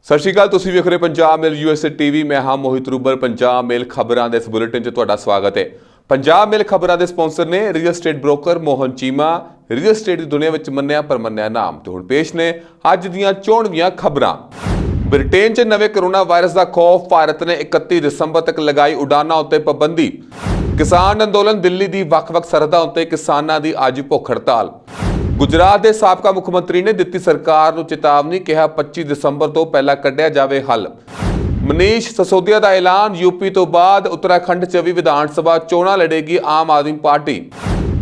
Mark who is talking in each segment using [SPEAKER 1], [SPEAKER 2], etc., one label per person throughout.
[SPEAKER 1] ਸਤਿ ਸ਼੍ਰੀ ਅਕਾਲ। ਤੁਸੀਂ ਵੇਖ ਰਹੇ ਪੰਜਾਬ ਮੇਲ USA TV। ਮੈਂ ਹਾਂ ਮੋਹਿਤ ਰੂਬਰ। ਪੰਜਾਬ ਮੇਲ ਖਬਰਾਂ ਦੇ ਇਸ ਬੁਲੇਟਿਨ 'ਚ ਤੁਹਾਡਾ ਸਵਾਗਤ ਹੈ। ਪੰਜਾਬ ਮੇਲ ਖਬਰਾਂ ਦੇ ਸਪਾਂਸਰ ਨੇ real estate broker Mohan Cheema. Real estate ਦੀ ਦੁਨੀਆ ਵਿੱਚ ਮੰਨਿਆ ਪਰਮੰਨਿਆ ਨਾਮ। ਤੇ ਹੁਣ ਪੇਸ਼ ਨੇ ਅੱਜ ਦੀਆਂ ਚੋਣਵੀਆਂ ਖਬਰਾਂ। ਬ੍ਰਿਟੇਨ 'ਚ ਨਵੇਂ ਕਰੋਨਾ ਵਾਇਰਸ ਦਾ ਖੌਫ। ਭਾਰਤ ਨੇ 31 ਦਸੰਬਰ ਤੱਕ ਲਗਾਈ ਉਡਾਨਾਂ ਉੱਤੇ ਪਾਬੰਦੀ। ਕਿਸਾਨ ਅੰਦੋਲਨ। ਦਿੱਲੀ ਦੀ ਵੱਖ-ਵੱਖ ਸਰਹੱਦਾਂ ਉੱਤੇ ਕਿਸਾਨਾਂ ਦੀ ਅੱਜ ਭੁੱਖ ਹੜਤਾਲ। ਗੁਜਰਾਤ ਦੇ ਸਾਬਕਾ ਮੁੱਖ ਮੰਤਰੀ ਨੇ ਦਿੱਤੀ ਸਰਕਾਰ ਨੂੰ ਚੇਤਾਵਨੀ। ਕਿਹਾ 25 ਦਸੰਬਰ ਤੋਂ ਪਹਿਲਾਂ ਕੱਢਿਆ ਜਾਵੇ ਹੱਲ। ਮਨੀਸ਼ ਸਿਸੋਦੀਆ ਦਾ ਐਲਾਨ। ਯੂਪੀ ਤੋਂ ਬਾਅਦ ਉੱਤਰਾਖੰਡ 'ਚ ਵੀ ਵਿਧਾਨ ਸਭਾ ਚੋਣਾਂ ਲੜੇਗੀ ਆਮ ਆਦਮੀ ਪਾਰਟੀ।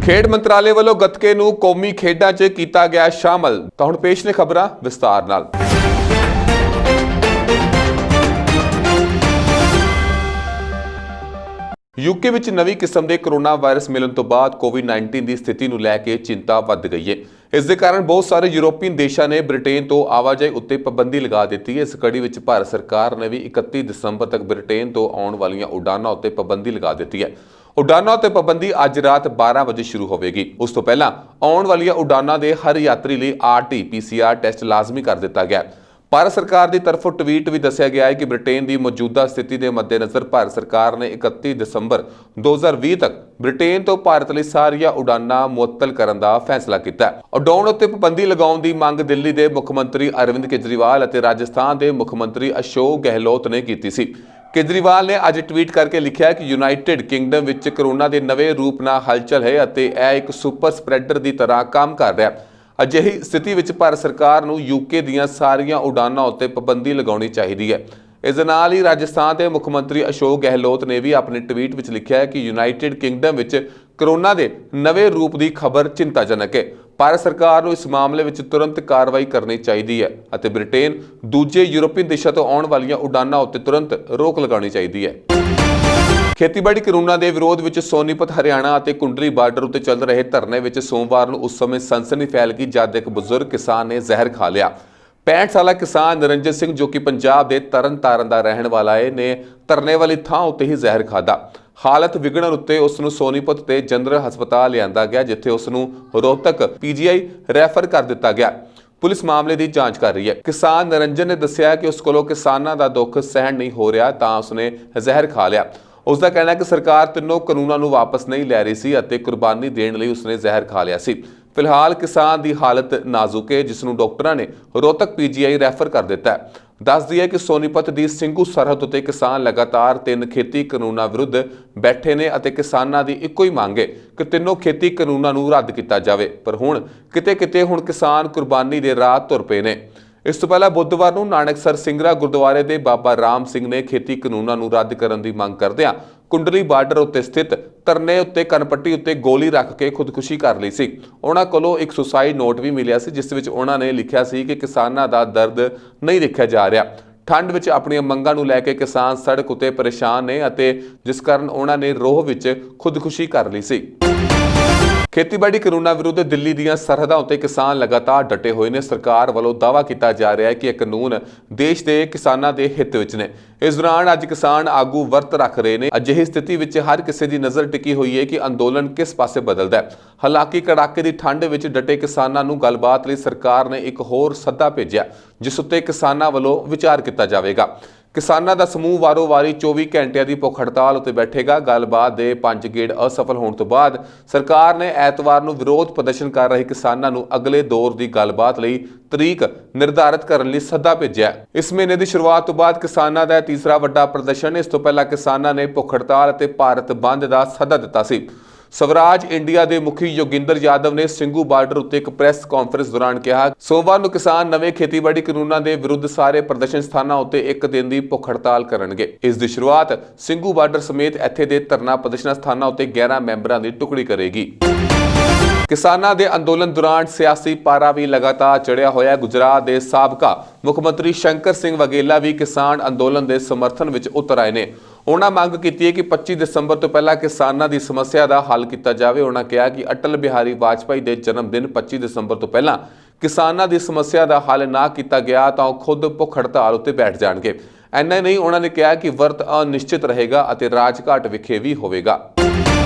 [SPEAKER 1] ਖੇਡ ਮੰਤਰਾਲੇ ਵੱਲੋਂ ਗੱਤਕੇ ਨੂੰ ਕੌਮੀ ਖੇਡਾਂ 'ਚ ਕੀਤਾ ਗਿਆ ਸ਼ਾਮਲ। ਤਾਂ ਹੁਣ ਪੇਸ਼ ਨੇ ਖਬਰਾਂ ਵਿਸਤਾਰ ਨਾਲ। ਯੂਕੇ ਵਿੱਚ ਨਵੀਂ ਕਿਸਮ ਦੇ ਕਰੋਨਾ ਵਾਇਰਸ ਮਿਲਣ ਤੋਂ ਬਾਅਦ ਕੋਵਿਡ-19 ਦੀ ਸਥਿਤੀ ਨੂੰ ਲੈ ਕੇ ਚਿੰਤਾ ਵੱਧ ਗਈ ਹੈ। ਇਸ ਦੇ ਕਾਰਨ ਬਹੁਤ ਸਾਰੇ ਯੂਰੋਪੀਅਨ ਦੇਸ਼ਾਂ ਨੇ ਬ੍ਰਿਟੇਨ ਤੋਂ ਆਵਾਜਾਈ ਉੱਤੇ ਪਾਬੰਦੀ ਲਗਾ ਦਿੱਤੀ ਹੈ। ਇਸ ਕੜੀ ਵਿੱਚ ਭਾਰਤ ਸਰਕਾਰ ਨੇ ਵੀ 31 ਦਸੰਬਰ ਤੱਕ ਬ੍ਰਿਟੇਨ ਤੋਂ ਆਉਣ ਵਾਲੀਆਂ ਉਡਾਨਾਂ ਉੱਤੇ ਪਾਬੰਦੀ ਲਗਾ ਦਿੱਤੀ ਹੈ। ਉਡਾਨਾਂ ਉੱਤੇ ਪਾਬੰਦੀ ਅੱਜ ਰਾਤ 12 ਵਜੇ ਸ਼ੁਰੂ ਹੋਵੇਗੀ। ਉਸ ਤੋਂ ਪਹਿਲਾਂ ਆਉਣ ਵਾਲੀਆਂ ਉਡਾਨਾਂ ਦੇ ਹਰ ਯਾਤਰੀ ਲਈ RT-PCR ਟੈਸਟ ਲਾਜ਼ਮੀ ਕਰ ਦਿੱਤਾ ਗਿਆ। ਭਾਰਤ ਸਰਕਾਰ ਦੀ ਤਰਫੋਂ ਟਵੀਟ ਵੀ ਦੱਸਿਆ ਗਿਆ ਹੈ ਕਿ ਬ੍ਰਿਟੇਨ ਦੀ ਮੌਜੂਦਾ ਸਥਿਤੀ ਦੇ ਮੱਦੇਨਜ਼ਰ ਭਾਰਤ ਸਰਕਾਰ ਨੇ 31 ਦਸੰਬਰ 2020 ਤੱਕ ਬ੍ਰਿਟੇਨ ਤੋਂ ਭਾਰਤ ਲਈ ਸਾਰੀਆਂ ਉਡਾਨਾਂ ਮੁਅੱਤਲ ਕਰਨ ਦਾ ਫੈਸਲਾ ਕੀਤਾ ਹੈ। ਉਡਾਣ ਉੱਤੇ ਪਾਬੰਦੀ ਲਗਾਉਣ ਦੀ ਮੰਗ ਦਿੱਲੀ ਦੇ ਮੁੱਖ ਮੰਤਰੀ ਅਰਵਿੰਦ ਕੇਜਰੀਵਾਲ ਅਤੇ ਰਾਜਸਥਾਨ ਦੇ ਮੁੱਖ ਮੰਤਰੀ ਅਸ਼ੋਕ ਗਹਿਲੋਤ ਨੇ ਕੀਤੀ ਸੀ। ਕੇਜਰੀਵਾਲ ਨੇ ਅੱਜ ਟਵੀਟ ਕਰਕੇ ਲਿਖਿਆ ਕਿ ਯੂਨਾਈਟਿਡ ਕਿੰਗਡਮ ਵਿੱਚ ਕਰੋਨਾ ਦੇ ਨਵੇਂ ਰੂਪ ਨਾਲ ਹਲਚਲ ਹੈ ਅਤੇ ਇਹ ਇੱਕ ਸੁਪਰ ਸਪਰੈਡਰ ਦੀ ਤਰ੍ਹਾਂ ਕੰਮ ਕਰ ਰਿਹਾ ਹੈ। ਅਜਿਹੀ ਸਥਿਤੀ ਵਿੱਚ ਭਾਰਤ ਸਰਕਾਰ ਨੂੰ ਯੂਕੇ ਦੀਆਂ ਸਾਰੀਆਂ ਉਡਾਨਾਂ ਉੱਤੇ ਪਾਬੰਦੀ ਲਗਾਉਣੀ ਚਾਹੀਦੀ ਹੈ। ਇਸ ਦੇ ਨਾਲ ਹੀ ਰਾਜਸਥਾਨ ਦੇ ਮੁੱਖ ਮੰਤਰੀ ਅਸ਼ੋਕ ਗਹਿਲੋਤ ਨੇ ਵੀ ਆਪਣੇ ਟਵੀਟ ਵਿੱਚ ਲਿਖਿਆ ਹੈ ਕਿ ਯੂਨਾਈਟਿਡ ਕਿੰਗਡਮ ਵਿੱਚ ਕਰੋਨਾ ਦੇ ਨਵੇਂ ਰੂਪ ਦੀ ਖਬਰ ਚਿੰਤਾਜਨਕ ਹੈ। ਭਾਰਤ ਸਰਕਾਰ ਨੂੰ ਇਸ ਮਾਮਲੇ ਵਿੱਚ ਤੁਰੰਤ ਕਾਰਵਾਈ ਕਰਨੀ ਚਾਹੀਦੀ ਹੈ ਅਤੇ ਬ੍ਰਿਟੇਨ ਦੂਜੇ ਯੂਰੋਪੀਅਨ ਦੇਸ਼ਾਂ ਤੋਂ ਆਉਣ ਵਾਲੀਆਂ ਉਡਾਨਾਂ ਉੱਤੇ ਤੁਰੰਤ ਰੋਕ ਲਗਾਉਣੀ ਚਾਹੀਦੀ ਹੈ। ਖੇਤੀਬਾੜੀ ਕਾਨੂੰਨਾਂ ਦੇ ਵਿਰੋਧ ਵਿੱਚ ਸੋਨੀਪਤ ਹਰਿਆਣਾ ਅਤੇ ਕੁੰਡਲੀ ਬਾਰਡਰ ਉੱਤੇ ਚੱਲ ਰਹੇ ਧਰਨੇ ਵਿੱਚ ਸੋਮਵਾਰ ਨੂੰ ਉਸ ਸਮੇਂ ਸਨਸਨੀ ਫੈਲ ਗਈ ਜਦ ਇੱਕ ਬਜ਼ੁਰਗ ਕਿਸਾਨ ਨੇ ਜ਼ਹਿਰ ਖਾ ਲਿਆ। 65 ਸਾਲਾ ਕਿਸਾਨ ਨਿਰੰਜਨ ਸਿੰਘ ਜੋ ਕਿ ਪੰਜਾਬ ਦੇ ਤਰਨਤਾਰਨ ਦਾ ਰਹਿਣ ਵਾਲਾ ਹੈ ਨੇ ਧਰਨੇ ਵਾਲੀ ਥਾਂ ਉੱਤੇ ਹੀ ਜ਼ਹਿਰ ਖਾਦਾ। ਹਾਲਤ ਵਿਗੜਨ ਉੱਤੇ ਉਸ ਨੂੰ ਸੋਨੀਪਤ ਤੇ ਜਨਰਲ ਹਸਪਤਾਲ ਲਿਆਂਦਾ ਗਿਆ ਜਿੱਥੇ ਉਸ ਨੂੰ ਰੋਹਤਕ PGI ਰੈਫਰ ਕਰ ਦਿੱਤਾ ਗਿਆ। ਪੁਲਿਸ ਮਾਮਲੇ ਦੀ ਜਾਂਚ ਕਰ ਰਹੀ ਹੈ। ਕਿਸਾਨ ਨਿਰੰਜਨ ਨੇ ਦੱਸਿਆ ਕਿ ਉਸ ਕੋਲੋਂ ਕਿਸਾਨਾਂ ਦਾ ਦੁੱਖ ਸਹਿਣ ਨਹੀਂ ਹੋ ਰਿਹਾ ਤਾਂ ਉਸਨੇ ਜ਼ਹਿਰ ਖਾ ਲਿਆ। ਉਸ ਦਾ ਕਹਿਣਾ ਹੈ ਕਿ ਸਰਕਾਰ ਤਿੰਨੋਂ ਕਾਨੂੰਨਾਂ ਨੂੰ ਵਾਪਸ ਨਹੀਂ ਲੈ ਰਹੀ ਸੀ ਅਤੇ ਕੁਰਬਾਨੀ ਦੇਣ ਲਈ ਉਸਨੇ ਜ਼ਹਿਰ ਖਾ ਲਿਆ ਸੀ। ਫਿਲਹਾਲ ਕਿਸਾਨ ਦੀ ਹਾਲਤ ਨਾਜ਼ੁਕ ਹੈ ਜਿਸ ਨੂੰ ਡਾਕਟਰਾਂ ਨੇ ਰੋਹਤਕ PGI ਰੈਫਰ ਕਰ ਦਿੱਤਾ ਹੈ। ਦੱਸ ਦਈਏ ਕਿ ਸੋਨੀਪਤ ਦੀ ਸਿੰਘੂ ਸਰਹੱਦ ਉੱਤੇ ਕਿਸਾਨ ਲਗਾਤਾਰ 3 ਖੇਤੀ ਕਾਨੂੰਨਾਂ ਵਿਰੁੱਧ ਬੈਠੇ ਨੇ ਅਤੇ ਕਿਸਾਨਾਂ ਦੀ ਇੱਕੋ ਹੀ ਮੰਗ ਹੈ ਕਿ ਤਿੰਨੋਂ ਖੇਤੀ ਕਾਨੂੰਨਾਂ ਨੂੰ ਰੱਦ ਕੀਤਾ ਜਾਵੇ। ਪਰ ਹੁਣ ਕਿਤੇ ਕਿਸਾਨ ਕੁਰਬਾਨੀ ਦੇ ਰਾਹ ਤੁਰ ਪਏ ਨੇ। ਇਸ ਤੋਂ ਪਹਿਲਾਂ ਬੁੱਧਵਾਰ ਨੂੰ ਨਾਨਕਸਰ ਸਿੰਘਰਾ ਗੁਰਦੁਆਰੇ ਦੇ ਬਾਬਾ ਰਾਮ ਸਿੰਘ ਨੇ ਖੇਤੀ ਕਾਨੂੰਨਾਂ ਨੂੰ ਰੱਦ ਕਰਨ ਦੀ ਮੰਗ ਕਰਦਿਆਂ ਕੁੰਡਲੀ ਬਾਰਡਰ ਉੱਤੇ ਸਥਿਤ ਧਰਨੇ ਉੱਤੇ ਕਨਪੱਟੀ ਉੱਤੇ ਗੋਲੀ ਰੱਖ ਕੇ ਖੁਦਕੁਸ਼ੀ ਕਰ ਲਈ ਸੀ। ਉਹਨਾਂ ਕੋਲੋਂ ਇੱਕ ਸੁਸਾਈਡ ਨੋਟ ਵੀ ਮਿਲਿਆ ਸੀ ਜਿਸ ਵਿੱਚ ਉਹਨਾਂ ਨੇ ਲਿਖਿਆ ਸੀ ਕਿ ਕਿਸਾਨਾਂ ਦਾ ਦਰਦ ਨਹੀਂ ਦੇਖਿਆ ਜਾ ਰਿਹਾ। ਠੰਡ ਵਿੱਚ ਆਪਣੀਆਂ ਮੰਗਾਂ ਨੂੰ ਲੈ ਕੇ ਕਿਸਾਨ ਸੜਕ ਉੱਤੇ ਪਰੇਸ਼ਾਨ ਨੇ ਅਤੇ ਜਿਸ ਕਾਰਨ ਉਹਨਾਂ ਨੇ ਰੋਹ ਵਿੱਚ ਖੁਦਕੁਸ਼ੀ ਕਰ ਲਈ ਸੀ। ਖੇਤੀਬਾੜੀ ਕਾਨੂੰਨਾਂ ਵਿਰੁੱਧ ਦਿੱਲੀ ਦੀਆਂ ਸਰਹੱਦਾਂ ਉੱਤੇ ਕਿਸਾਨ ਲਗਾਤਾਰ ਡਟੇ ਹੋਏ ਨੇ। ਸਰਕਾਰ ਵੱਲੋਂ ਦਾਅਵਾ ਕੀਤਾ ਜਾ ਰਿਹਾ ਹੈ ਕਿ ਇਹ ਕਾਨੂੰਨ ਦੇਸ਼ ਦੇ ਕਿਸਾਨਾਂ ਦੇ ਹਿੱਤ ਵਿੱਚ ਨੇ। ਇਸ ਦੌਰਾਨ ਅੱਜ ਕਿਸਾਨ ਆਗੂ ਵਰਤ ਰੱਖ ਰਹੇ ਨੇ। ਅਜਿਹੀ ਸਥਿਤੀ ਵਿੱਚ ਹਰ ਕਿਸੇ ਦੀ ਨਜ਼ਰ ਟਿਕੀ ਹੋਈ ਹੈ ਕਿ ਅੰਦੋਲਨ ਕਿਸ ਪਾਸੇ ਬਦਲਦਾ ਹੈ। ਹਾਲਾਂਕਿ ਕੜਾਕੇ ਦੀ ਠੰਡ ਵਿੱਚ ਡਟੇ ਕਿਸਾਨਾਂ ਨੂੰ ਗੱਲਬਾਤ ਲਈ ਸਰਕਾਰ ਨੇ ਇੱਕ ਹੋਰ ਸੱਦਾ ਭੇਜਿਆ ਜਿਸ ਉੱਤੇ ਕਿਸਾਨਾਂ ਵੱਲੋਂ ਵਿਚਾਰ ਕੀਤਾ ਜਾਵੇਗਾ। ਕਿਸਾਨਾਂ ਦਾ ਸਮੂਹ ਵਾਰੋ-ਵਾਰੀ 24 ਘੰਟਿਆਂ ਦੀ ਭੁੱਖ ਹੜਤਾਲ ਉੱਤੇ ਬੈਠੇਗਾ। ਗੱਲਬਾਤ ਦੇ 5 ਗੇੜ ਅਸਫਲ ਹੋਣ ਤੋਂ ਬਾਅਦ ਸਰਕਾਰ ਨੇ ਐਤਵਾਰ ਨੂੰ ਵਿਰੋਧ ਪ੍ਰਦਰਸ਼ਨ ਕਰ ਰਹੇ ਕਿਸਾਨਾਂ ਨੂੰ ਅਗਲੇ ਦੌਰ ਦੀ ਗੱਲਬਾਤ ਲਈ ਤਰੀਕ ਨਿਰਧਾਰਿਤ ਕਰਨ ਲਈ ਸੱਦਾ ਭੇਜਿਆ। ਇਸ ਮਹੀਨੇ ਦੀ ਸ਼ੁਰੂਆਤ ਤੋਂ ਬਾਅਦ ਕਿਸਾਨਾਂ ਦਾ ਤੀਸਰਾ ਵੱਡਾ ਪ੍ਰਦਰਸ਼ਨ। ਇਸ ਤੋਂ ਪਹਿਲਾਂ ਕਿਸਾਨਾਂ ਨੇ ਭੁੱਖ ਹੜਤਾਲ ਅਤੇ ਭਾਰਤ ਬੰਦ ਦਾ ਸੱਦਾ ਦਿੱਤਾ ਸੀ। ਸਵਰਾਜ ਇੰਡੀਆ ਦੇ ਮੁਖੀ ਯੋਗਿੰਦਰ ਯਾਦਵ ਨੇ ਸਿੰਘੂ ਬਾਰਡਰ ਉੱਤੇ ਇੱਕ ਪ੍ਰੈਸ ਕਾਨਫਰੰਸ ਦੌਰਾਨ ਕਿਹਾ ਸੋਮਵਾਰ ਨੂੰ ਕਿਸਾਨ ਨਵੇਂ ਖੇਤੀਬਾੜੀ ਕਾਨੂੰਨਾਂ ਦੇ ਵਿਰੁੱਧ ਸਾਰੇ ਪ੍ਰਦਰਸ਼ਨ ਸਥਾਨਾਂ ਉੱਤੇ ਇੱਕ ਦਿਨ ਦੀ ਭੁੱਖ ਹੜਤਾਲ ਕਰਨਗੇ। ਇਸ ਦੀ ਸ਼ੁਰੂਆਤ ਸਿੰਘੂ ਬਾਰਡਰ ਸਮੇਤ ਇੱਥੇ ਦੇ ਧਰਨਾ ਪ੍ਰਦਰਸ਼ਨ ਸਥਾਨਾਂ ਉੱਤੇ 11 ਮੈਂਬਰਾਂ ਦੀ ਟੁਕੜੀ ਕਰੇਗੀ। ਕਿਸਾਨਾਂ ਦੇ ਅੰਦੋਲਨ ਦੌਰਾਨ ਸਿਆਸੀ ਪਾਰਾ ਵੀ ਲਗਾਤਾਰ ਚੜਿਆ ਹੋਇਆ। ਗੁਜਰਾਤ ਦੇ ਸਾਬਕਾ ਮੁੱਖ ਮੰਤਰੀ ਸ਼ੰਕਰ ਸਿੰਘ ਵਾਘੇਲਾ ਵੀ ਕਿਸਾਨ ਅੰਦੋਲਨ ਦੇ ਸਮਰਥਨ ਵਿੱਚ ਉਤਰ ਆਏ ਨੇ। ਉਹਨਾਂ ਮੰਗ ਕੀਤੀ ਹੈ ਕਿ 25 ਦਸੰਬਰ ਤੋਂ ਪਹਿਲਾਂ ਕਿਸਾਨਾਂ ਦੀ ਸਮੱਸਿਆ ਦਾ ਹੱਲ ਕੀਤਾ ਜਾਵੇ। ਉਹਨਾਂ ਕਿਹਾ ਕਿ ਅਟਲ ਬਿਹਾਰੀ ਵਾਜਪਾਈ ਦੇ ਜਨਮ ਦਿਨ 25 ਦਸੰਬਰ ਤੋਂ ਪਹਿਲਾਂ ਕਿਸਾਨਾਂ ਦੀ ਸਮੱਸਿਆ ਦਾ ਹੱਲ ਨਾ ਕੀਤਾ ਗਿਆ ਤਾਂ ਉਹ ਖੁਦ ਭੁੱਖ ਹੜਤਾਲ ਉੱਤੇ ਬੈਠ ਜਾਣਗੇ। ਇੰਨਾ ਹੀ ਨਹੀਂ, ਉਹਨਾਂ ਨੇ ਕਿਹਾ ਕਿ ਵਰਤ ਅਨਿਸ਼ਚਿਤ ਰਹੇਗਾ ਅਤੇ ਰਾਜਘਾਟ ਵਿਖੇ ਵੀ ਹੋਵੇਗਾ।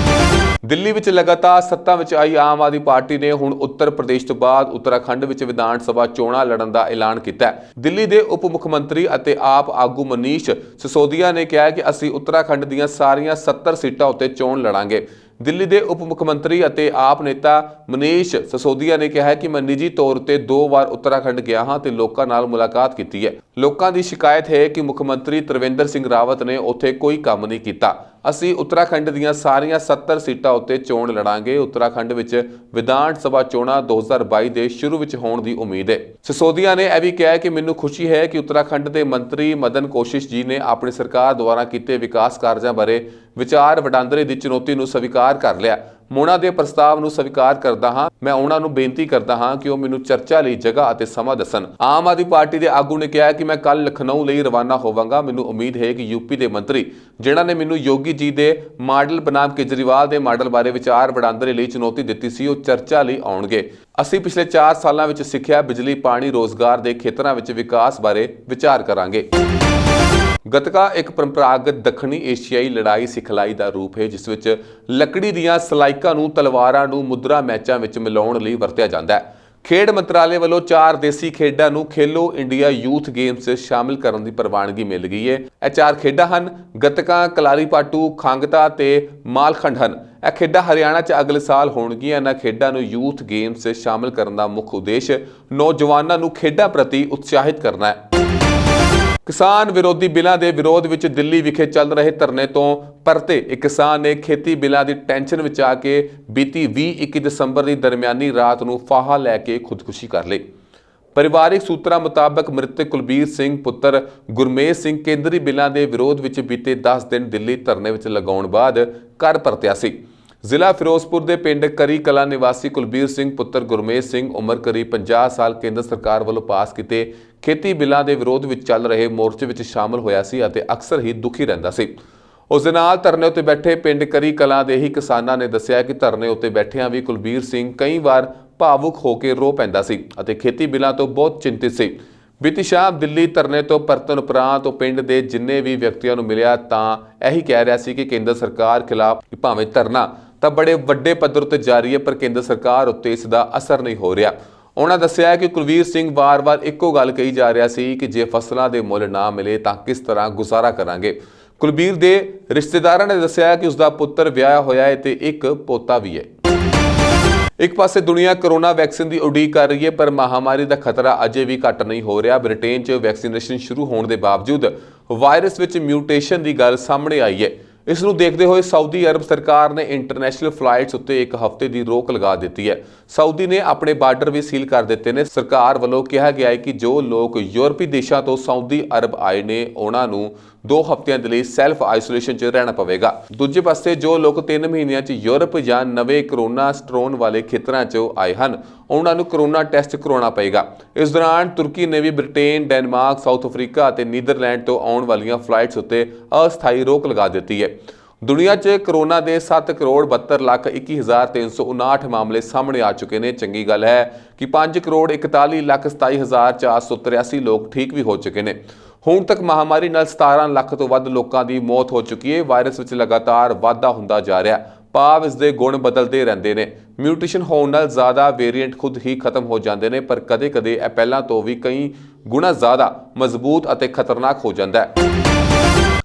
[SPEAKER 1] ਦਿੱਲੀ ਵਿੱਚ ਲਗਾਤਾਰ ਸੱਤਾ ਵਿੱਚ ਆਈ ਆਮ ਆਦਮੀ ਪਾਰਟੀ ਨੇ ਹੁਣ ਉੱਤਰ ਪ੍ਰਦੇਸ਼ ਤੋਂ ਬਾਅਦ ਉੱਤਰਾਖੰਡ ਵਿੱਚ ਵਿਧਾਨ ਸਭਾ ਚੋਣਾਂ ਲੜਨ ਦਾ ਐਲਾਨ ਕੀਤਾ ਹੈ। ਦਿੱਲੀ ਦੇ ਉਪ ਮੁੱਖ ਮੰਤਰੀ ਅਤੇ ਆਪ ਆਗੂ ਮਨੀਸ਼ ਸਿਸੋਦੀਆ ਨੇ ਕਿਹਾ ਕਿ ਅਸੀਂ ਉੱਤਰਾਖੰਡ ਦੀਆਂ ਸਾਰੀਆਂ 70 ਸੀਟਾਂ ਉੱਤੇ ਚੋਣ ਲੜਾਂਗੇ। ਦਿੱਲੀ ਦੇ ਉਪ ਮੁੱਖ ਮੰਤਰੀ ਅਤੇ ਆਪ ਨੇਤਾ ਮਨੀਸ਼ ਸਿਸੋਦੀਆ ਨੇ ਕਿਹਾ ਕਿ ਮੈਂ ਨਿੱਜੀ ਤੌਰ ਤੇ 2 ਵਾਰ ਉੱਤਰਾਖੰਡ ਗਿਆ ਹਾਂ ਤੇ ਲੋਕਾਂ ਨਾਲ ਮੁਲਾਕਾਤ ਕੀਤੀ ਹੈ। ਲੋਕਾਂ ਦੀ ਸ਼ਿਕਾਇਤ ਹੈ ਕਿ ਮੁੱਖ ਮੰਤਰੀ ਤ੍ਰਿਵੇਂਦਰ ਸਿੰਘ ਰਾਵਤ ਨੇ ਉੱਥੇ ਕੋਈ ਕੰਮ ਨਹੀਂ ਕੀਤਾ। ਅਸੀਂ ਉੱਤਰਾਖੰਡ ਦੀਆਂ ਸਾਰੀਆਂ 70 ਸੀਟਾਂ ਉੱਤੇ ਚੋਣ ਲੜਾਂਗੇ। ਉੱਤਰਾਖੰਡ ਵਿੱਚ ਵਿਧਾਨ ਸਭਾ ਚੋਣਾਂ 2022 ਦੇ ਸ਼ੁਰੂ ਵਿੱਚ ਹੋਣ ਦੀ ਉਮੀਦ ਹੈ। ਸਿਸੋਦੀਆ ਨੇ ਇਹ ਵੀ ਕਿਹਾ ਕਿ ਮੈਨੂੰ ਖੁਸ਼ੀ ਹੈ ਕਿ ਉੱਤਰਾਖੰਡ ਦੇ ਮੰਤਰੀ ਮਦਨ ਕੋਸ਼ਿਸ਼ ਜੀ ਨੇ ਆਪਣੀ ਸਰਕਾਰ ਦੁਆਰਾ ਕੀਤੇ ਵਿਕਾਸ ਕਾਰਜਾਂ ਬਾਰੇ ਵਿਚਾਰ ਵਟਾਂਦਰੇ ਦੀ ਚੁਣੌਤੀ ਨੂੰ ਸਵੀਕਾਰ ਕਰ ਲਿਆ। ਮੈਂ ਉਹਨਾਂ ਦੇ ਪ੍ਰਸਤਾਵ ਨੂੰ ਸਵੀਕਾਰ ਕਰਦਾ ਹਾਂ। ਮੈਂ ਉਹਨਾਂ ਨੂੰ ਬੇਨਤੀ ਕਰਦਾ ਹਾਂ ਕਿ ਉਹ ਮੈਨੂੰ ਚਰਚਾ ਲਈ ਜਗ੍ਹਾ ਅਤੇ ਸਮਾਂ ਦੱਸਣ। ਆਮ ਆਦਮੀ ਪਾਰਟੀ ਦੇ ਆਗੂ ਨੇ ਕਿਹਾ ਕਿ ਮੈਂ ਕੱਲ ਲਖਨਊ ਲਈ ਰਵਾਨਾ ਹੋਵਾਂਗਾ। ਮੈਨੂੰ ਉਮੀਦ ਹੈ ਕਿ ਯੂਪੀ ਦੇ ਮੰਤਰੀ ਜਿਨ੍ਹਾਂ ਨੇ ਮੈਨੂੰ ਯੋਗੀ ਜੀ ਦੇ ਮਾਡਲ ਬਨਾਮ ਕੇਜਰੀਵਾਲ ਦੇ ਮਾਡਲ ਬਾਰੇ ਵਿਚਾਰ ਵਟਾਂਦਰੇ ਲਈ ਚੁਣੌਤੀ ਦਿੱਤੀ ਸੀ, ਉਹ ਚਰਚਾ ਲਈ ਆਉਣਗੇ। ਅਸੀਂ ਪਿਛਲੇ 4 ਸਾਲਾਂ ਵਿੱਚ ਸਿੱਖਿਆ, ਬਿਜਲੀ, ਪਾਣੀ, ਰੋਜ਼ਗਾਰ ਦੇ ਖੇਤਰਾਂ ਵਿੱਚ ਵਿਕਾਸ ਬਾਰੇ ਵਿਚਾਰ ਕਰਾਂਗੇ। ਗੱਤਕਾ ਇੱਕ ਪਰੰਪਰਾਗਤ ਦੱਖਣੀ ਏਸ਼ੀਆਈ ਲੜਾਈ ਸਿਖਲਾਈ ਦਾ ਰੂਪ ਹੈ ਜਿਸ ਵਿੱਚ ਲੱਕੜੀ ਦੀਆਂ ਸਲਾਈਕਾਂ ਨੂੰ ਤਲਵਾਰਾਂ ਨੂੰ ਮੁਦਰਾ ਮੈਚਾਂ ਵਿੱਚ ਮਿਲਾਉਣ ਲਈ ਵਰਤਿਆ ਜਾਂਦਾ ਹੈ। ਖੇਡ ਮੰਤਰਾਲੇ ਵੱਲੋਂ 4 ਦੇਸੀ ਖੇਡਾਂ ਨੂੰ ਖੇਲੋ ਇੰਡੀਆ ਯੂਥ ਗੇਮਸ 'ਚ ਸ਼ਾਮਿਲ ਕਰਨ ਦੀ ਪ੍ਰਵਾਨਗੀ ਮਿਲ ਗਈ ਹੈ। ਇਹ 4 ਖੇਡਾਂ ਹਨ ਗੱਤਕਾ, ਕਲਾਰੀਪਾਟੂ, ਖਾਂਗਤਾ ਤੇ ਮਾਲਖੰਡ ਹਨ। ਇਹ ਖੇਡਾਂ ਹਰਿਆਣਾ 'ਚ ਅਗਲੇ ਸਾਲ ਹੋਣਗੀਆਂ। ਇਹਨਾਂ ਖੇਡਾਂ ਨੂੰ ਯੂਥ ਗੇਮਸ 'ਚ ਸ਼ਾਮਿਲ ਕਰਨ ਦਾ ਮੁੱਖ ਉਦੇਸ਼ ਨੌਜਵਾਨਾਂ ਨੂੰ ਖੇਡਾਂ ਪ੍ਰਤੀ ਉਤਸ਼ਾਹਿਤ ਕਰਨਾ ਹੈ। ਕਿਸਾਨ ਵਿਰੋਧੀ ਬਿੱਲਾਂ ਦੇ ਵਿਰੋਧ ਵਿੱਚ ਦਿੱਲੀ ਵਿਖੇ ਚੱਲ ਰਹੇ ਧਰਨੇ ਤੋਂ ਪਰਤੇ ਇੱਕ ਕਿਸਾਨ ਨੇ ਖੇਤੀ ਬਿੱਲਾਂ ਦੀ ਟੈਨਸ਼ਨ ਵਿੱਚ ਆ ਕੇ ਬੀਤੀ 20-21 ਦਸੰਬਰ ਦੀ ਦਰਮਿਆਨੀ ਰਾਤ ਨੂੰ ਫਾਹਾ ਲੈ ਕੇ ਖੁਦਕੁਸ਼ੀ ਕਰ ਲਈ। ਪਰਿਵਾਰਿਕ ਸੂਤਰਾਂ ਮੁਤਾਬਕ ਮ੍ਰਿਤਕ ਕੁਲਬੀਰ ਸਿੰਘ ਪੁੱਤਰ ਗੁਰਮੇਜ ਸਿੰਘ ਕੇਂਦਰੀ ਬਿੱਲਾਂ ਦੇ ਵਿਰੋਧ ਵਿੱਚ ਬੀਤੇ 10 ਦਿਨ ਦਿੱਲੀ ਧਰਨੇ ਵਿੱਚ ਲਗਾਉਣ ਬਾਅਦ ਘਰ ਪਰਤਿਆ ਸੀ। ਜ਼ਿਲ੍ਹਾ ਫਿਰੋਜ਼ਪੁਰ ਦੇ ਪਿੰਡ ਕਰੀ ਕਲਾ ਨਿਵਾਸੀ ਕੁਲਬੀਰ ਸਿੰਘ ਪੁੱਤਰ ਗੁਰਮੇਜ ਸਿੰਘ ਉਮਰ ਕਰੀਬ 50 ਸਾਲ ਕੇਂਦਰ ਸਰਕਾਰ ਵੱਲੋਂ ਪਾਸ ਕੀਤੇ ਖੇਤੀ ਬਿੱਲਾਂ ਦੇ ਵਿਰੋਧ ਵਿੱਚ ਚੱਲ ਰਹੇ ਮੋਰਚੇ ਵਿੱਚ ਸ਼ਾਮਲ ਹੋਇਆ ਸੀ ਅਤੇ ਅਕਸਰ ਹੀ ਦੁਖੀ ਰਹਿੰਦਾ ਸੀ। ਉਸ ਦੇ ਨਾਲ ਧਰਨੇ ਉੱਤੇ ਬੈਠੇ ਪਿੰਡ ਕਰੀ ਕਲਾ ਦੇ ਹੀ ਕਿਸਾਨਾਂ ਨੇ ਦੱਸਿਆ ਕਿ ਧਰਨੇ ਉੱਤੇ ਬੈਠਿਆਂ ਵੀ ਕੁਲਬੀਰ ਸਿੰਘ ਕਈ ਵਾਰ ਭਾਵੁਕ ਹੋ ਕੇ ਰੋ ਪੈਂਦਾ ਸੀ ਅਤੇ ਖੇਤੀ ਬਿੱਲਾਂ ਤੋਂ ਬਹੁਤ ਚਿੰਤਿਤ ਸੀ। ਬੀਤੀ ਸ਼ਾਮ ਦਿੱਲੀ ਧਰਨੇ ਤੋਂ ਪਰਤਣ ਉਪਰੰਤ ਉਹ ਪਿੰਡ ਦੇ ਜਿੰਨੇ ਵੀ ਵਿਅਕਤੀਆਂ ਨੂੰ ਮਿਲਿਆ ਤਾਂ ਇਹੀ ਕਹਿ ਰਿਹਾ ਸੀ ਕਿ ਕੇਂਦਰ ਸਰਕਾਰ ਖਿਲਾਫ ਭਾਵੇਂ ਧਰਨਾ ਤਾਂ ਬੜੇ ਵੱਡੇ ਪੱਧਰ ਉੱਤੇ ਜਾਰੀ ਹੈ ਪਰ ਕੇਂਦਰ ਸਰਕਾਰ ਉੱਤੇ ਇਸ ਦਾ ਅਸਰ ਨਹੀਂ ਹੋ ਰਿਹਾ। ਉਹਨਾਂ ਦੱਸਿਆ ਕਿ ਕੁਲਵੀਰ ਸਿੰਘ ਵਾਰ-ਵਾਰ ਇੱਕੋ ਗੱਲ ਕਹੀ ਜਾ ਰਿਹਾ ਸੀ ਕਿ ਜੇ ਫਸਲਾਂ ਦੇ ਮੁੱਲ ਨਾ ਮਿਲੇ ਤਾਂ ਕਿਸ ਤਰ੍ਹਾਂ ਗੁਜ਼ਾਰਾ ਕਰਾਂਗੇ। ਕੁਲਬੀਰ ਦੇ ਰਿਸ਼ਤੇਦਾਰਾਂ ਨੇ ਦੱਸਿਆ ਕਿ ਉਸ ਦਾ ਪੁੱਤਰ ਵਿਆਹਿਆ ਹੋਇਆ ਹੈ ਤੇ ਇੱਕ ਪੋਤਾ ਵੀ ਹੈ। ਇੱਕ ਪਾਸੇ ਦੁਨੀਆ ਕਰੋਨਾ ਵੈਕਸੀਨ ਦੀ ਉਡੀਕ ਕਰ ਰਹੀ ਹੈ ਪਰ ਮਹਾਮਾਰੀ ਦਾ ਖਤਰਾ ਅਜੇ ਵੀ ਘੱਟ ਨਹੀਂ ਹੋ ਰਿਹਾ। ਬ੍ਰਿਟੇਨ 'ਚ ਵੈਕਸੀਨੇਸ਼ਨ ਸ਼ੁਰੂ ਹੋਣ ਦੇ ਬਾਵਜੂਦ ਵਾਇਰਸ ਵਿੱਚ ਮਿਊਟੇਸ਼ਨ ਦੀ ਗੱਲ ਸਾਹਮਣੇ ਆਈ ਹੈ। ਇਸ ਨੂੰ ਦੇਖਦੇ ਹੋਏ ਸਾਊਦੀ ਅਰਬ ਸਰਕਾਰ ਨੇ ਇੰਟਰਨੈਸ਼ਨਲ ਫਲਾਈਟਸ ਉੱਤੇ 1 ਹਫ਼ਤੇ ਦੀ ਰੋਕ ਲਗਾ ਦਿੱਤੀ ਹੈ। ਸਾਊਦੀ ਨੇ ਆਪਣੇ ਬਾਰਡਰ ਵੀ ਸੀਲ ਕਰ ਦਿੱਤੇ ਨੇ। ਸਰਕਾਰ ਵੱਲੋਂ ਕਿਹਾ ਗਿਆ ਹੈ ਕਿ ਜੋ ਲੋਕ ਯੂਰਪੀ ਦੇਸ਼ਾਂ ਤੋਂ ਸਾਊਦੀ ਅਰਬ ਆਏ ਨੇ ਉਹਨਾਂ ਨੂੰ 2 ਹਫ਼ਤਿਆਂ ਦੇ ਲਈ ਸੈਲਫ ਆਈਸੋਲੇਸ਼ਨ 'ਚ ਰਹਿਣਾ ਪਵੇਗਾ। ਦੂਜੇ ਪਾਸੇ ਜੋ ਲੋਕ 3 ਮਹੀਨਿਆਂ 'ਚ ਯੂਰਪ ਜਾਂ ਨਵੇਂ ਕਰੋਨਾ ਸਟ੍ਰੋਨ ਵਾਲੇ ਖੇਤਰਾਂ 'ਚੋਂ ਆਏ ਹਨ ਉਹਨਾਂ ਨੂੰ ਕਰੋਨਾ ਟੈਸਟ ਕਰਵਾਉਣਾ ਪਏਗਾ। ਇਸ ਦੌਰਾਨ ਤੁਰਕੀ ਨੇ ਵੀ ਬ੍ਰਿਟੇਨ, ਡੈਨਮਾਰਕ, ਸਾਊਥ ਅਫਰੀਕਾ ਅਤੇ ਨੀਦਰਲੈਂਡ ਤੋਂ ਆਉਣ ਵਾਲੀਆਂ ਫਲਾਈਟਸ ਉੱਤੇ ਅਸਥਾਈ ਰੋਕ ਲਗਾ ਦਿੱਤੀ ਹੈ। ਦੁਨੀਆ 'ਚ ਕਰੋਨਾ ਦੇ 7,72,21,359 ਮਾਮਲੇ ਸਾਹਮਣੇ ਆ ਚੁੱਕੇ ਨੇ। ਚੰਗੀ ਗੱਲ ਹੈ ਕਿ 5,41,27,483 ਲੋਕ ਠੀਕ ਵੀ ਹੋ ਚੁੱਕੇ ਨੇ। ਹੁਣ ਤੱਕ ਮਹਾਮਾਰੀ ਨਾਲ 17 ਲੱਖ ਤੋਂ ਵੱਧ ਲੋਕਾਂ ਦੀ ਮੌਤ ਹੋ ਚੁੱਕੀ ਹੈ। ਵਾਇਰਸ ਵਿੱਚ ਲਗਾਤਾਰ ਵਾਧਾ ਹੁੰਦਾ ਜਾ ਰਿਹਾ, ਭਾਵ ਇਸ ਦੇ ਗੁਣ ਬਦਲਦੇ ਰਹਿੰਦੇ ਨੇ। ਮਿਊਟੇਸ਼ਨ ਹੋਣ ਨਾਲ ਜ਼ਿਆਦਾ ਵੇਰੀਐਂਟ ਖੁਦ ਹੀ ਖਤਮ ਹੋ ਜਾਂਦੇ ਨੇ ਪਰ ਕਦੇ-ਕਦੇ ਇਹ ਪਹਿਲਾਂ ਤੋਂ ਵੀ ਕਈ ਗੁਣਾ ਜ਼ਿਆਦਾ ਮਜ਼ਬੂਤ ਅਤੇ ਖਤਰਨਾਕ ਹੋ ਜਾਂਦਾ ਹੈ।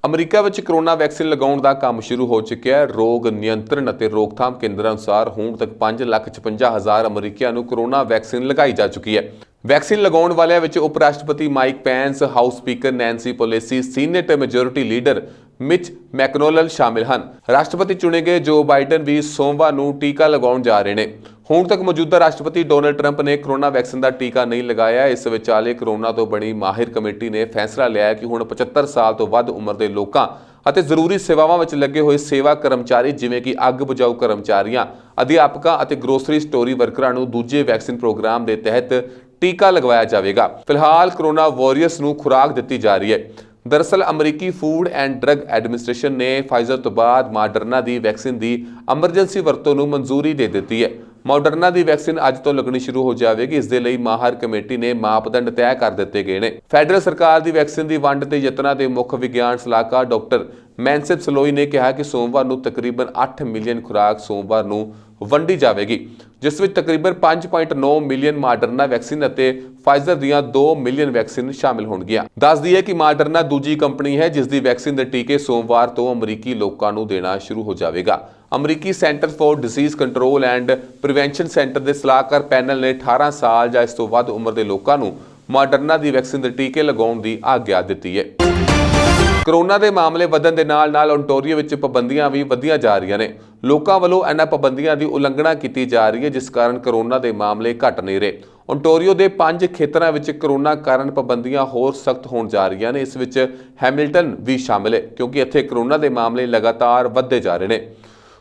[SPEAKER 1] ਅਮਰੀਕਾ ਵਿੱਚ ਕਰੋਨਾ ਵੈਕਸੀਨ ਲਗਾਉਣ ਦਾ ਕੰਮ ਸ਼ੁਰੂ ਹੋ ਚੁੱਕਿਆ ਹੈ। ਰੋਗ ਨਿਯੰਤਰਣ ਅਤੇ ਰੋਕਥਾਮ ਕੇਂਦਰ ਅਨੁਸਾਰ ਹੁਣ ਤੱਕ 5,56,000 ਅਮਰੀਕੀਆਂ ਨੂੰ ਕਰੋਨਾ ਵੈਕਸੀਨ ਲਗਾਈ ਜਾ ਚੁੱਕੀ ਹੈ। ਵੈਕਸੀਨ ਲਗਾਉਣ ਵਾਲਿਆਂ ਵਿੱਚ ਉਪ ਰਾਸ਼ਟਰਪਤੀ Mike Pence, house speaker Nancy Pelosi, senate majority leader Mitch McConnell ਸ਼ਾਮਿਲ ਹਨ। ਰਾਸ਼ਟਰਪਤੀ ਚੁਣੇ ਗਏ ਜੋ ਬਾਈਡਨ ਵੀ ਸੋਮਵਾਰ ਨੂੰ ਟੀਕਾ ਲਗਾਉਣ ਜਾ ਰਹੇ ਨੇ। ਹੁਣ ਤੱਕ ਮੌਜੂਦਾ ਰਾਸ਼ਟਰਪਤੀ ਡੋਨਲਡ ਟਰੰਪ ਨੇ ਕਰੋਨਾ ਵੈਕਸੀਨ ਦਾ ਟੀਕਾ ਨਹੀਂ ਲਗਾਇਆ। ਇਸ ਵਿਚਾਲੇ ਕਰੋਨਾ ਤੋਂ ਬਣੀ ਮਾਹਿਰ ਕਮੇਟੀ ਨੇ ਫੈਸਲਾ ਲਿਆ ਹੈ ਕਿ ਹੁਣ 75 ਸਾਲ ਤੋਂ ਵੱਧ ਉਮਰ ਦੇ ਲੋਕਾਂ ਅਤੇ ਜ਼ਰੂਰੀ ਸੇਵਾਵਾਂ ਵਿੱਚ ਲੱਗੇ ਹੋਏ ਸੇਵਾ ਕਰਮਚਾਰੀ ਜਿਵੇਂ ਕਿ ਅੱਗ ਬੁਝਾਊ ਕਰਮਚਾਰੀਆਂ, ਅਧਿਆਪਕਾਂ ਅਤੇ ਗਰੋਸਰੀ ਸਟੋਰੀ ਵਰਕਰਾਂ ਨੂੰ ਦੂਜੇ ਵੈਕਸੀਨ ਪ੍ਰੋਗਰਾਮ ਦੇ ਤਹਿਤ ਟੀਕਾ ਲਗਵਾਇਆ ਜਾਵੇਗਾ। ਫਿਲਹਾਲ ਕਰੋਨਾ ਵਾਰੀਅਰਸ ਨੂੰ ਖੁਰਾਕ ਦਿੱਤੀ ਜਾ ਰਹੀ ਹੈ। ਦਰਅਸਲ ਅਮਰੀਕੀ ਫੂਡ ਐਂਡ ਡਰੱਗ ਐਡਮਿਨਿਸਟ੍ਰੇਸ਼ਨ ਨੇ ਫਾਈਜ਼ਰ ਤੋਂ ਬਾਅਦ ਮਾਡਰਨਾ ਦੀ ਵੈਕਸੀਨ ਦੀ ਐਮਰਜੈਂਸੀ ਵਰਤੋਂ ਨੂੰ ਮਨਜ਼ੂਰੀ ਦੇ ਦਿੱਤੀ ਹੈ। ਮੋਡਰਨਾ ਦੀ ਵੈਕਸੀਨ ਅੱਜ ਤੋਂ ਲੱਗਣੀ ਸ਼ੁਰੂ ਹੋ ਜਾਵੇਗੀ। ਇਸ ਦੇ ਲਈ ਮਾਹਰ ਕਮੇਟੀ ਨੇ ਮਾਪਦੰਡ ਤੈਅ ਕਰ ਦਿੱਤੇ ਗਏ ਨੇ। ਫੈਡਰਲ ਸਰਕਾਰ ਦੀ ਵੈਕਸੀਨ ਦੀ ਵੰਡ ਤੇ ਯਤਨਾਂ ਦੇ ਮੁੱਖ ਵਿਗਿਆਨ ਸਲਾਹਕਾਰ ਡਾਕਟਰ ਮੈਨਸਿਪ ਸਲੋਈ ਨੇ ਕਿਹਾ ਕਿ ਸੋਮਵਾਰ ਨੂੰ ਤਕਰੀਬਨ 8 ਮਿਲੀਅਨ ਖੁਰਾਕ ਸੋਮਵਾਰ ਨੂੰ ਵੰਡੀ ਜਾਵੇਗੀ, ਜਿਸ ਵਿੱਚ ਤਕਰੀਬਨ 5.9 ਮਿਲੀਅਨ ਮਾਡਰਨਾ ਵੈਕਸੀਨ ਅਤੇ ਫਾਈਜ਼ਰ ਦੀਆਂ 2 ਮਿਲੀਅਨ ਵੈਕਸੀਨ ਸ਼ਾਮਿਲ ਹੋਣਗੀਆਂ। ਦੱਸ ਦਈਏ ਕਿ ਮਾਡਰਨਾ ਦੂਜੀ ਕੰਪਨੀ ਹੈ ਜਿਸ ਦੀ ਵੈਕਸੀਨ ਦੇ ਟੀਕੇ ਸੋਮਵਾਰ ਤੋਂ ਅਮਰੀਕੀ ਲੋਕਾਂ ਨੂੰ ਦੇਣਾ ਸ਼ੁਰੂ ਹੋ ਜਾਵੇਗਾ। ਅਮਰੀਕੀ center for disease control and prevention center ਦੇ ਸਲਾਹਕਾਰ ਪੈਨਲ ਨੇ 18 ਸਾਲ ਜਾਂ ਇਸ ਤੋਂ ਵੱਧ ਉਮਰ ਦੇ ਲੋਕਾਂ ਨੂੰ ਮਾਡਰਨਾ ਦੀ ਵੈਕਸੀਨ ਦੇ ਟੀਕੇ ਲਗਾਉਣ ਦੀ ਆਗਿਆ ਦਿੱਤੀ ਹੈ। ਕੋਰੋਨਾ ਦੇ ਮਾਮਲੇ ਵਧਣ ਦੇ ਨਾਲ ਓਨਟਾਰੀਓ ਵਿੱਚ ਪਾਬੰਦੀਆਂ ਵੀ ਵਧੀਆਂ ਜਾ ਰਹੀਆਂ ਨੇ। ਲੋਕਾਂ ਵੱਲੋਂ ਇਹਨਾਂ ਪਾਬੰਦੀਆਂ ਦੀ ਉਲੰਘਣਾ ਕੀਤੀ ਜਾ ਰਹੀ ਹੈ, ਜਿਸ ਕਾਰਨ ਕੋਰੋਨਾ ਦੇ ਮਾਮਲੇ ਘਟ ਨਹੀਂ ਰਹੇ। ਓਨਟਾਰੀਓ ਦੇ 5 ਖੇਤਰਾਂ ਵਿੱਚ ਕੋਰੋਨਾ ਕਾਰਨ ਪਾਬੰਦੀਆਂ ਹੋਰ ਸਖਤ ਹੋਣ ਜਾ ਰਹੀਆਂ ਨੇ। ਇਸ ਵਿੱਚ ਹੈਮਿਲਟਨ ਵੀ ਸ਼ਾਮਿਲ ਹੈ ਕਿਉਂਕਿ ਇੱਥੇ ਕੋਰੋਨਾ ਦੇ ਮਾਮਲੇ ਲਗਾਤਾਰ ਵਧਦੇ ਜਾ ਰਹੇ ਨੇ।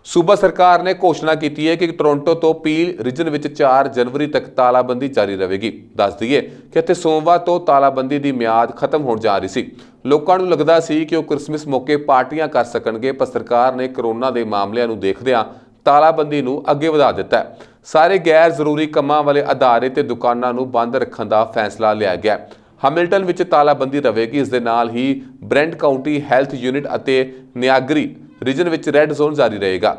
[SPEAKER 1] ਸੂਬਾ ਸਰਕਾਰ ਨੇ ਘੋਸ਼ਣਾ ਕੀਤੀ ਹੈ ਕਿ ਟੋਰਾਂਟੋ ਤੋਂ ਪੀਲ ਰੀਜਨ ਵਿੱਚ 4 ਜਨਵਰੀ ਤੱਕ ਤਾਲਾਬੰਦੀ ਜਾਰੀ ਰਹੇਗੀ। ਦੱਸ ਦਈਏ ਕਿ ਇੱਥੇ ਸੋਮਵਾਰ ਤੋਂ ਤਾਲਾਬੰਦੀ ਦੀ ਮਿਆਦ ਖਤਮ ਹੋਣ ਜਾ ਰਹੀ ਸੀ। ਲੋਕਾਂ ਨੂੰ ਲੱਗਦਾ ਸੀ ਕਿ ਉਹ ਕ੍ਰਿਸਮਸ ਮੌਕੇ ਪਾਰਟੀਆਂ ਕਰ ਸਕਣਗੇ, ਪਰ ਸਰਕਾਰ ਨੇ ਕੋਰੋਨਾ ਦੇ ਮਾਮਲਿਆਂ ਨੂੰ ਦੇਖਦਿਆਂ ਤਾਲਾਬੰਦੀ ਨੂੰ ਅੱਗੇ ਵਧਾ ਦਿੱਤਾ ਹੈ। ਸਾਰੇ ਗੈਰ ਜ਼ਰੂਰੀ ਕੰਮਾਂ ਵਾਲੇ ਅਦਾਰੇ ਤੇ ਦੁਕਾਨਾਂ ਨੂੰ ਬੰਦ ਰੱਖਣ ਦਾ ਫੈਸਲਾ ਲਿਆ ਗਿਆ। ਹੈਮਿਲਟਨ ਵਿੱਚ ਤਾਲਾਬੰਦੀ ਰਹੇਗੀ। ਇਸ ਦੇ ਨਾਲ ਹੀ ਬ੍ਰੈਂਟ ਕਾਉਂਟੀ ਹੈਲਥ ਯੂਨਿਟ ਅਤੇ ਨਿਆਗਰੀ ਰੀਜਨ ਵਿੱਚ ਰੈੱਡ ਜ਼ੋਨ ਜਾਰੀ ਰਹੇਗਾ।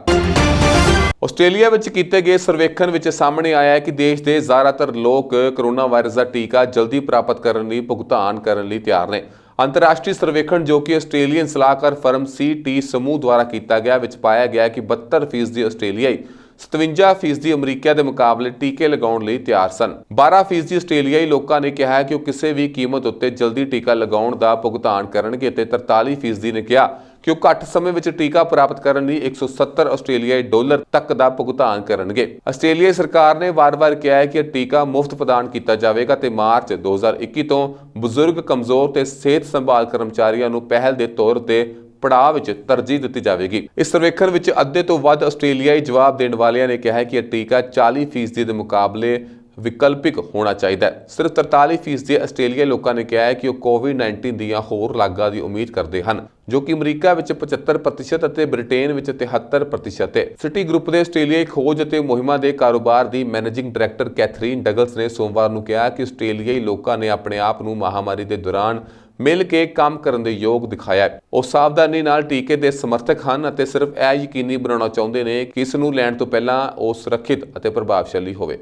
[SPEAKER 1] ਆਸਟ੍ਰੇਲੀਆ ਵਿੱਚ ਕੀਤੇ ਗਏ ਸਰਵੇਖਣ ਵਿੱਚ ਸਾਹਮਣੇ ਆਇਆ ਹੈ ਕਿ ਦੇਸ਼ ਦੇ ਜ਼ਿਆਦਾਤਰ ਲੋਕ ਕੋਰੋਨਾ ਵਾਇਰਸ ਦਾ ਟੀਕਾ ਜਲਦੀ ਪ੍ਰਾਪਤ ਕਰਨ ਲਈ ਭੁਗਤਾਨ ਕਰਨ ਲਈ ਤਿਆਰ ਨੇ। ਅੰਤਰਰਾਸ਼ਟਰੀ ਸਰਵੇਖਣ ਜੋ ਕਿ ਆਸਟ੍ਰੇਲੀਅਨ ਸਲਾਹਕਾਰ ਫਰਮ CT ਸਮੂਹ ਦੁਆਰਾ ਕੀਤਾ ਗਿਆ ਵਿੱਚ ਪਾਇਆ ਗਿਆ ਕਿ 72% ਆਸਟ੍ਰੇਲੀਆਈ 57% ਅਮਰੀਕਾ ਦੇ ਮੁਕਾਬਲੇ ਟੀਕੇ ਲਗਾਉਣ ਲਈ ਤਿਆਰ ਸਨ। 12% ਆਸਟ੍ਰੇਲੀਆਈ ਲੋਕਾਂ ਨੇ ਕਿਹਾ ਕਿ ਉਹ ਕਿਸੇ ਵੀ ਕੀਮਤ ਉੱਤੇ ਜਲਦੀ ਟੀਕਾ ਲਗਾਉਣ ਦਾ ਭੁਗਤਾਨ ਕਰਨਗੇ ਅਤੇ 43% ਨੇ ਕਿਹਾ ਕਿ ਉਹ ਘੱਟ ਸਮੇਂ ਵਿੱਚ ਟੀਕਾ ਪ੍ਰਾਪਤ ਕਰਨ ਲਈ 170 ਆਸਟ੍ਰੇਲੀਆਈ ਡਾਲਰ ਤੱਕ ਦਾ ਭੁਗਤਾਨ ਕਰਨਗੇ। ਆਸਟ੍ਰੇਲੀਆਈ ਸਰਕਾਰ ਨੇ ਵਾਰ-ਵਾਰ ਕਿਹਾ ਹੈ ਕਿ ਇਹ ਟੀਕਾ ਮੁਫਤ ਪ੍ਰਦਾਨ ਕੀਤਾ ਜਾਵੇਗਾ ਤੇ ਮਾਰਚ 2021 ਤੋਂ ਬਜ਼ੁਰਗ, ਕਮਜ਼ੋਰ ਤੇ ਸਿਹਤ ਸੰਭਾਲ ਕਰਮਚਾਰੀਆਂ ਨੂੰ ਪਹਿਲ ਦੇ ਤੌਰ ਤੇ ਪੜਾਅ ਵਿੱਚ ਤਰਜੀਹ ਦਿੱਤੀ ਜਾਵੇਗੀ। ਇਸ ਸਰਵੇਖਣ ਵਿੱਚ ਅੱਧੇ ਤੋਂ ਵੱਧ ਆਸਟ੍ਰੇਲੀਆਈ ਜਵਾਬ ਦੇਣ ਵਾਲਿਆਂ ਨੇ ਕਿਹਾ ਹੈ ਕਿ ਇਹ ਟੀਕਾ 40% ਦੇ ਮੁਕਾਬਲੇ ਵਿਕਲਪਿਕ ਹੋਣਾ ਚਾਹੀਦਾ ਹੈ। ਸਿਰਫ 43% ਆਸਟ੍ਰੇਲੀਆਈ ਲੋਕਾਂ ਨੇ ਕਿਹਾ ਹੈ ਕਿ ਉਹ ਕੋਵਿਡ-19 ਦੀਆਂ ਹੋਰ ਲਾਗਾਂ ਦੀ ਉਮੀਦ ਕਰਦੇ ਹਨ, ਜੋ ਕਿ ਅਮਰੀਕਾ ਵਿੱਚ 75% ਅਤੇ ਬ੍ਰਿਟੇਨ ਵਿੱਚ 73% ਹੈ। ਸਿਟੀ ਗਰੁੱਪ ਦੇ ਆਸਟ੍ਰੇਲੀਆਈ ਖੋਜ ਅਤੇ ਮੁਹਿੰਮਾਂ ਦੇ ਕਾਰੋਬਾਰ ਦੀ ਮੈਨੇਜਿੰਗ ਡਾਇਰੈਕਟਰ ਕੈਥਰੀਨ ਡਗਲਸ ਨੇ ਸੋਮਵਾਰ ਨੂੰ ਕਿਹਾ ਕਿ ਆਸਟ੍ਰੇਲੀਆਈ ਲੋਕਾਂ ਨੇ ਆਪਣੇ ਆਪ ਨੂੰ ਮਹਾਮਾਰੀ ਦੇ ਦੌਰਾਨ ਮਿਲ ਕੇ ਕੰਮ ਕਰਨ ਦੇ ਯੋਗ ਦਿਖਾਇਆ ਹੈ। ਉਹ ਸਾਵਧਾਨੀ ਨਾਲ ਟੀਕੇ ਦੇ ਸਮਰਥਕ ਹਨ ਅਤੇ ਸਿਰਫ ਇਹ ਯਕੀਨੀ ਬਣਾਉਣਾ ਚਾਹੁੰਦੇ ਨੇ ਕਿ ਇਸ ਨੂੰ ਲੈਣ ਤੋਂ ਪਹਿਲਾਂ ਉਹ ਸੁਰੱਖਿਅਤ ਅਤੇ ਪ੍ਰਭਾਵਸ਼ਾਲੀ ਹੋਵੇ।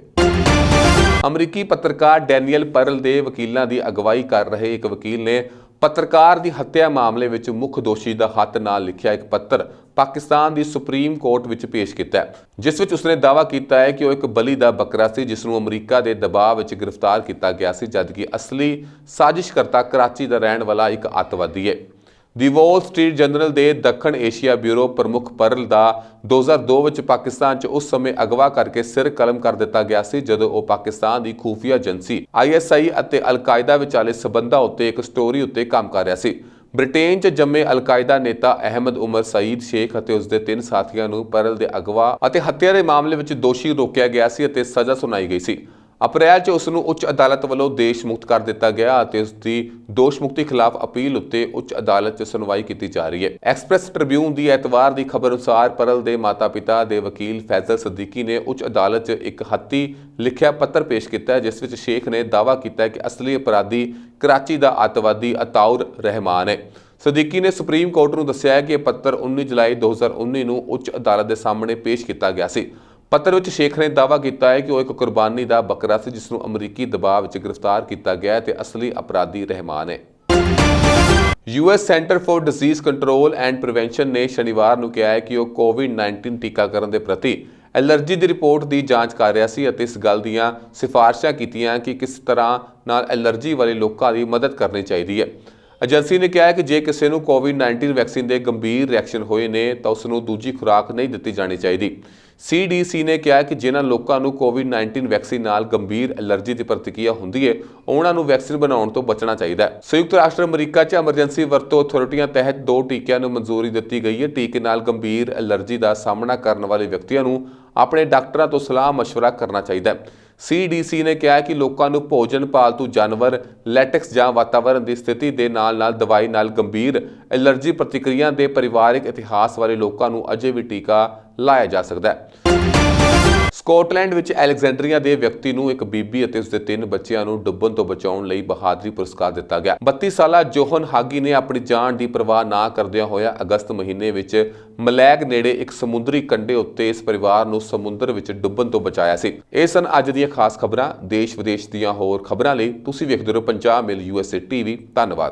[SPEAKER 1] ਅਮਰੀਕੀ ਪੱਤਰਕਾਰ ਡੈਨੀਅਲ ਪਰਲ ਦੇ ਵਕੀਲਾਂ ਦੀ ਅਗਵਾਈ ਕਰ ਰਹੇ ਇੱਕ ਵਕੀਲ ਨੇ ਪੱਤਰਕਾਰ ਦੀ ਹੱਤਿਆ ਮਾਮਲੇ ਵਿੱਚ ਮੁੱਖ ਦੋਸ਼ੀ ਦਾ ਹੱਥ ਨਾਲ ਲਿਖਿਆ ਇੱਕ ਪੱਤਰ ਪਾਕਿਸਤਾਨ ਦੀ ਸੁਪਰੀਮ ਕੋਰਟ ਵਿੱਚ ਪੇਸ਼ ਕੀਤਾ, ਜਿਸ ਵਿੱਚ ਉਸਨੇ ਦਾਅਵਾ ਕੀਤਾ ਹੈ ਕਿ ਉਹ ਇੱਕ ਬਲੀ ਦਾ ਬੱਕਰਾ ਸੀ ਜਿਸ ਨੂੰ ਅਮਰੀਕਾ ਦੇ ਦਬਾਅ ਵਿੱਚ ਗ੍ਰਿਫਤਾਰ ਕੀਤਾ ਗਿਆ ਸੀ, ਜਦਕਿ ਅਸਲੀ ਸਾਜ਼ਿਸ਼ਕਰਤਾ ਕਰਾਚੀ ਦਾ ਰਹਿਣ ਵਾਲਾ ਇੱਕ ਅੱਤਵਾਦੀ ਹੈ। ਦੀ ਵਾਲ ਸਟਰੀਟ ਜਰਨਲ ਦੇ ਦੱਖਣ ਏਸ਼ੀਆ ਬਿਊਰੋ ਪ੍ਰਮੁੱਖ ਪਰਲ ਦਾ 2002 ਵਿੱਚ ਪਾਕਿਸਤਾਨ 'ਚ ਉਸ ਸਮੇਂ ਅਗਵਾ ਕਰਕੇ ਸਿਰ ਕਲਮ ਕਰ ਦਿੱਤਾ ਗਿਆ ਸੀ ਜਦੋਂ ਉਹ ਪਾਕਿਸਤਾਨ ਦੀ ਖੂਫੀਆ ਏਜੰਸੀ ISI ਅਤੇ ਅਲ-ਕਾਇਦਾ ਵਿਚਾਲੇ ਸਬੰਧਾਂ ਉੱਤੇ ਇੱਕ ਸਟੋਰੀ ਉੱਤੇ ਕੰਮ ਕਰ ਰਿਹਾ ਸੀ। ਬ੍ਰਿਟੇਨ 'ਚ ਜੰਮੇ ਅਲ-ਕਾਇਦਾ ਨੇਤਾ ਅਹਿਮਦ ਉਮਰ ਸਈਦ ਸ਼ੇਖ ਅਤੇ ਉਸ ਦੇ 3 ਸਾਥੀਆਂ ਨੂੰ ਪਰਲ ਦੇ ਅਗਵਾ ਅਤੇ ਹੱਤਿਆ ਦੇ ਮਾਮਲੇ ਵਿੱਚ ਦੋਸ਼ੀ ਰੋਕਿਆ ਗਿਆ ਸੀ ਅਤੇ ਸਜ਼ਾ ਸੁਣਾਈ ਗਈ ਸੀ। ਅਪ੍ਰੈਲ 'ਚ ਉਸ ਨੂੰ ਉੱਚ ਅਦਾਲਤ ਵੱਲੋਂ ਦੇਸ਼ ਮੁਕਤ ਕਰ ਦਿੱਤਾ ਗਿਆ ਅਤੇ ਉਸ ਦੀ ਦੋਸ਼ ਮੁਕਤੀ ਖਿਲਾਫ ਅਪੀਲ ਉੱਤੇ ਉੱਚ ਅਦਾਲਤ 'ਚ ਸੁਣਵਾਈ ਕੀਤੀ ਜਾ ਰਹੀ ਹੈ। ਐਕਸਪ੍ਰੈਸ ਟ੍ਰਿਬਿਊਨ ਦੀ ਐਤਵਾਰ ਦੀ ਖਬਰ ਅਨੁਸਾਰ ਪਰਲ ਦੇ ਮਾਤਾ-ਪਿਤਾ ਦੇ ਵਕੀਲ ਫੈਜ਼ਲ ਸਦੀਕੀ ਨੇ ਉੱਚ ਅਦਾਲਤ 'ਚ ਇੱਕ ਹੱਥੀਂ ਲਿਖਿਆ ਪੱਤਰ ਪੇਸ਼ ਕੀਤਾ ਜਿਸ ਵਿੱਚ ਸ਼ੇਖ ਨੇ ਦਾਅਵਾ ਕੀਤਾ ਕਿ ਅਸਲੀ ਅਪਰਾਧੀ ਕਰਾਚੀ ਦਾ ਅੱਤਵਾਦੀ ਅਤਾਉਰ ਰਹਿਮਾਨ ਹੈ। ਸਦੀਕੀ ਨੇ ਸੁਪਰੀਮ ਕੋਰਟ ਨੂੰ ਦੱਸਿਆ ਕਿ ਇਹ ਪੱਤਰ 19 ਜੁਲਾਈ 2019 ਨੂੰ ਉੱਚ ਅਦਾਲਤ ਦੇ ਸਾਹਮਣੇ ਪੇਸ਼ ਕੀਤਾ ਗਿਆ ਸੀ। ਪੱਤਰ ਵਿੱਚ ਸ਼ੇਖ ਨੇ ਦਾਅਵਾ ਕੀਤਾ ਹੈ ਕਿ ਉਹ ਇੱਕ ਕੁਰਬਾਨੀ ਦਾ ਬੱਕਰਾ ਸੀ ਜਿਸ ਨੂੰ ਅਮਰੀਕੀ ਦਬਾਅ ਵਿੱਚ ਗ੍ਰਿਫਤਾਰ ਕੀਤਾ ਗਿਆ ਤੇ ਅਸਲੀ ਅਪਰਾਧੀ ਰਹਿਮਾਨ ਹੈ। US center for disease control and prevention ਨੇ ਸ਼ਨੀਵਾਰ ਨੂੰ ਕਿਹਾ ਹੈ ਕਿ ਉਹ ਕੋਵਿਡ-19 ਟੀਕਾਕਰਨ ਦੇ ਪ੍ਰਤੀ ਐਲਰਜੀ ਦੀ ਰਿਪੋਰਟ ਦੀ ਜਾਂਚ ਕਰ ਰਿਹਾ ਸੀ ਅਤੇ ਇਸ ਗੱਲ ਦੀਆਂ ਸਿਫਾਰਸ਼ਾਂ ਕੀਤੀਆਂ ਕਿ ਕਿਸ ਤਰ੍ਹਾਂ ਨਾਲ ਐਲਰਜੀ ਵਾਲੇ ਲੋਕਾਂ ਦੀ ਮਦਦ ਕਰਨੀ ਚਾਹੀਦੀ ਹੈ। ਏਜੰਸੀ ਨੇ ਕਿਹਾ ਹੈ ਕਿ ਜੇ ਕਿਸੇ ਨੂੰ ਕੋਵਿਡ-19 ਵੈਕਸੀਨ ਦੇ ਗੰਭੀਰ ਰਿਐਕਸ਼ਨ ਹੋਏ ਨੇ ਤਾਂ ਉਸ ਨੂੰ ਦੂਜੀ ਖੁਰਾਕ ਨਹੀਂ ਦਿੱਤੀ ਜਾਣੀ ਚਾਹੀਦੀ। CDC ਨੇ ਕਿਹਾ ਕਿ ਜਿਨ੍ਹਾਂ ਲੋਕਾਂ ਨੂੰ ਕੋਵਿਡ-19 ਵੈਕਸੀਨ ਨਾਲ ਗੰਭੀਰ ਐਲਰਜੀ ਦੀ ਪ੍ਰਤੀਕਿਰਿਆ ਹੁੰਦੀ ਹੈ ਉਹਨਾਂ ਨੂੰ ਵੈਕਸੀਨ ਬਣਾਉਣ ਤੋਂ ਬਚਣਾ ਚਾਹੀਦਾ ਹੈ। ਸੰਯੁਕਤ ਰਾਸ਼ਟਰ ਅਮਰੀਕਾ 'ਚ ਐਮਰਜੈਂਸੀ ਵਰਤੋਂ ਅਥਾਰਟੀਆਂ ਤਹਿਤ 2 ਟੀਕਿਆਂ ਨੂੰ ਮਨਜ਼ੂਰੀ ਦਿੱਤੀ ਗਈ ਹੈ। ਟੀਕੇ ਨਾਲ ਗੰਭੀਰ ਐਲਰਜੀ ਦਾ ਸਾਹਮਣਾ ਕਰਨ ਵਾਲੇ ਵਿਅਕਤੀਆਂ ਨੂੰ ਆਪਣੇ ਡਾਕਟਰਾਂ ਤੋਂ ਸਲਾਹ ਮਸ਼ਵਰਾ ਕਰਨਾ ਚਾਹੀਦਾ ਹੈ। CDC ਨੇ ਕਿਹਾ ਕਿ ਲੋਕਾਂ ਨੂੰ ਭੋਜਨ, ਪਾਲਤੂ ਜਾਨਵਰ, ਲੈਟੈਕਸ ਜਾਂ ਵਾਤਾਵਰਣ ਦੀ ਸਥਿਤੀ ਦੇ ਨਾਲ-ਨਾਲ ਦਵਾਈ ਨਾਲ ਗੰਭੀਰ ਐਲਰਜੀ ਪ੍ਰਤੀਕਿਰਿਆ ਦੇ ਪਰਿਵਾਰਕ ਇਤਿਹਾਸ ਵਾਲੇ ਲੋਕਾਂ ਨੂੰ ਅਜੇ ਵੀ ਟੀਕਾ ਲਾਇਆ ਜਾ ਸਕਦਾ ਹੈ। ਸਕਾਟਲੈਂਡ ਵਿੱਚ ਐਲੈਗਜ਼ੈਂਡਰੀਆ ਦੇ ਵਿਅਕਤੀ ਨੂੰ ਇੱਕ ਬੀਬੀ ਅਤੇ ਉਸਦੇ 3 ਬੱਚਿਆਂ ਨੂੰ ਡੁੱਬਣ ਤੋਂ ਬਚਾਉਣ ਲਈ ਬਹਾਦਰੀ ਪੁਰਸਕਾਰ ਦਿੱਤਾ ਗਿਆ। 32 ਸਾਲਾ ਜੋਹਨ ਹਾਗੀ ਨੇ ਆਪਣੀ ਜਾਨ ਦੀ ਪਰਵਾਹ ਨਾ ਕਰਦਿਆਂ ਹੋਇਆ ਅਗਸਤ ਮਹੀਨੇ ਵਿੱਚ ਮਲੈਗ ਨੇੜੇ ਇੱਕ ਸਮੁੰਦਰੀ ਕੰਢੇ ਉੱਤੇ ਇਸ ਪਰਿਵਾਰ ਨੂੰ ਸਮੁੰਦਰ ਵਿੱਚ ਡੁੱਬਣ ਤੋਂ ਬਚਾਇਆ ਸੀ। ਇਹ ਸਨ ਅੱਜ ਦੀਆਂ ਖਾਸ ਖਬਰਾਂ। ਦੇਸ਼ ਵਿਦੇਸ਼ ਦੀਆਂ ਹੋਰ ਖਬਰਾਂ ਲਈ ਤੁਸੀਂ ਵੇਖਦੇ ਰਹੋ ਪੰਜਾਬ ਮਿਲ USA TV। ਧੰਨਵਾਦ।